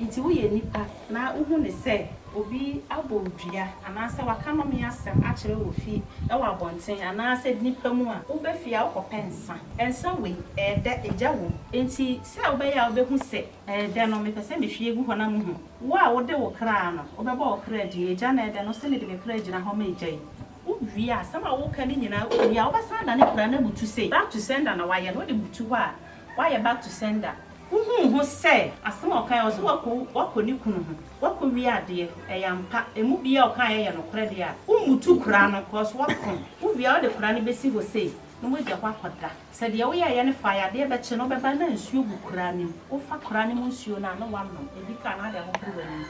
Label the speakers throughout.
Speaker 1: Inti wo ye nipa na uhu ne se obi abodua anase waka no me asem akere wo fi e wa bonten anase nipa mu a wo be fia wo pensa ensa we de eja wo enti se wo be ya wo be hu se de no me pese me hwie gu hona mu hu wo a wo de wo kra no wo be ba wo kra di eja na de no se ne de me kra gina ho ma eja yi wo wi a sama wo ka ni nyina wo wi a wo be sa da ne kra na butu se back to sender na wa ye no de butu ho a wa ye back to sender ho say asema okan ozo wako ni kunu ho wako wi ade eyampa emu bia okan ye no kore de a umutu kura no cause wako wo bia o de kura ne besi ho say no mo gya kwakoda se de wo ye ne fa ya de be che no be ba na nsuo gu kura ni wo fa kura ni mu nsuo na no wa no ebi ka na de ho kura ni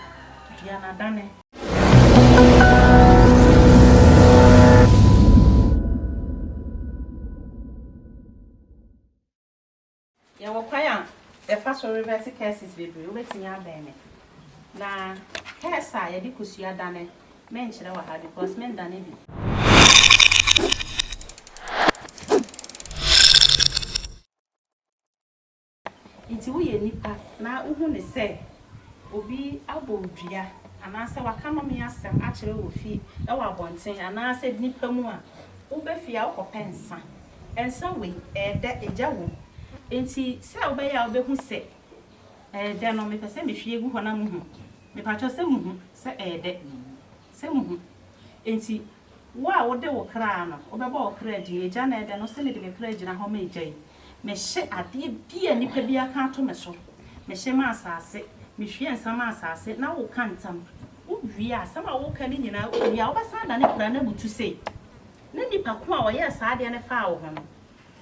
Speaker 1: dia na dane ya wo kwaya the first reverse cases baby we betinya abene na case a ye di kusua dane men kire wa ha because men dane bi inti wo ye nipa na uhu ne se obi abodua anase waka no me asem akere wo fi e wa bonten anase nipa mu a wo be fia wo pensa ensa we de eja wo enti se obe ya obe hu se de no me pese me hwie gu hona mu hu me pa cho se mu hu se de se mu hu enti wo a wo de wo kra no obe ba wo kra di eja na de no se ne de me kra gina ho ma eja yi me hye ade bia nipa bia ka to me so me hye ma asase me hwie nsama asase na wo kantam wo wi a sama wo ka ni nyina wo wi a wo ba sa da ne kra na butu se na nipa ko a wo ye sa ade ne fa wo ho no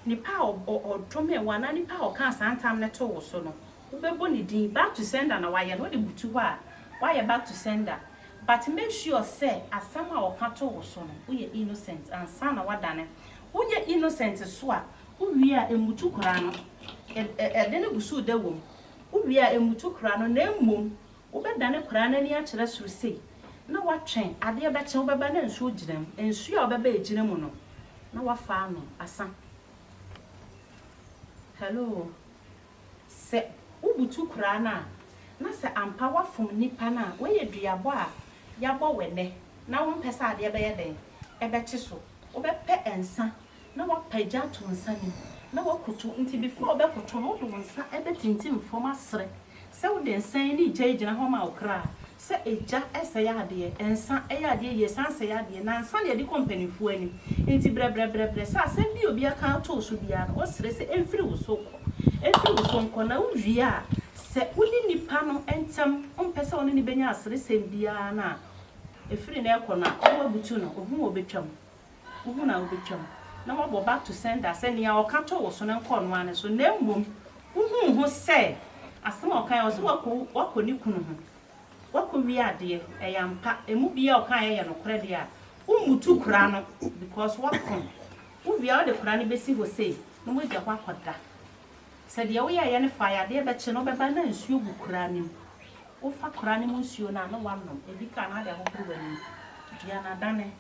Speaker 1: nipa o tome wana nipa o kan santam ne to wo so no wo bebo ni din back to sender na waye no de butu ho a waye back to sender but make sure say asama o ka to wo so no wo ye innocent ansa na wadane wo ye innocent so a wo wi a emutu kura no de ne gusu de wom wo wi a emutu kura no na emom wo be dane kura na ni a kire suru sei na watwen ade be che wo be ba na nsu giram nsu a wo be ba egiram no na wafa no asa hello se ubutu kura na se ampa wafom nipa na we ye duabo a yabo wene na won pesa ade be ye den ebe chi so wo be pe ensa na wapaja to nsa ni na wakoto nti before be koto no do nsa ebe tintim fom asre se wo de nsan ni gina ho ma okra se eja ese ya ade ensa eya ade ye sanse ya ade na nsa de company fu ani nti bre sa se bi obi aka to so bia no osre se emfiri wo so nko na uwi a se uni nipa no entam ompese oni ni benya asre sem bia na efiri na ekọ na owa butu no ohu obetwam ohu na obetwam na wabo back to sender se ne ya oka to wo so na nko no ane so na mmom ohu se asema okan ozo wako ni kunu ho wako wi ade eyampa emu bia okan ye no kore de a umutu kura no because wako wo wi a de kura ne besi ho sei no mo gya kwakoda se de wo ye ne fa ya de be che no be ba na nsuo gu kura ne wo fa kura ne mu nsuo na no wanno ebi ka na de ho kuru wani dia na dane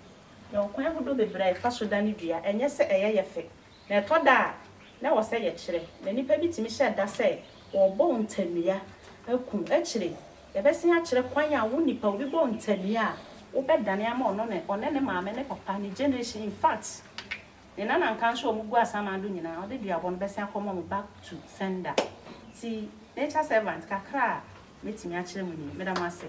Speaker 1: ya okwan ho do bebre fa so dane dua enye se eye ye fe na to da na wo se ye kire na nipa bi timi hye da se wo bo ntamia akun akire e be se ya kire kwan ya wo nipa obi bo ntamia wo be dane ama ono ne maame ne papa ne generation in fact na nka nso omugu asama do nyina ode duabo no be se akomo mo back to sender ti nature servant kakra metimi a kire mu ni medam ase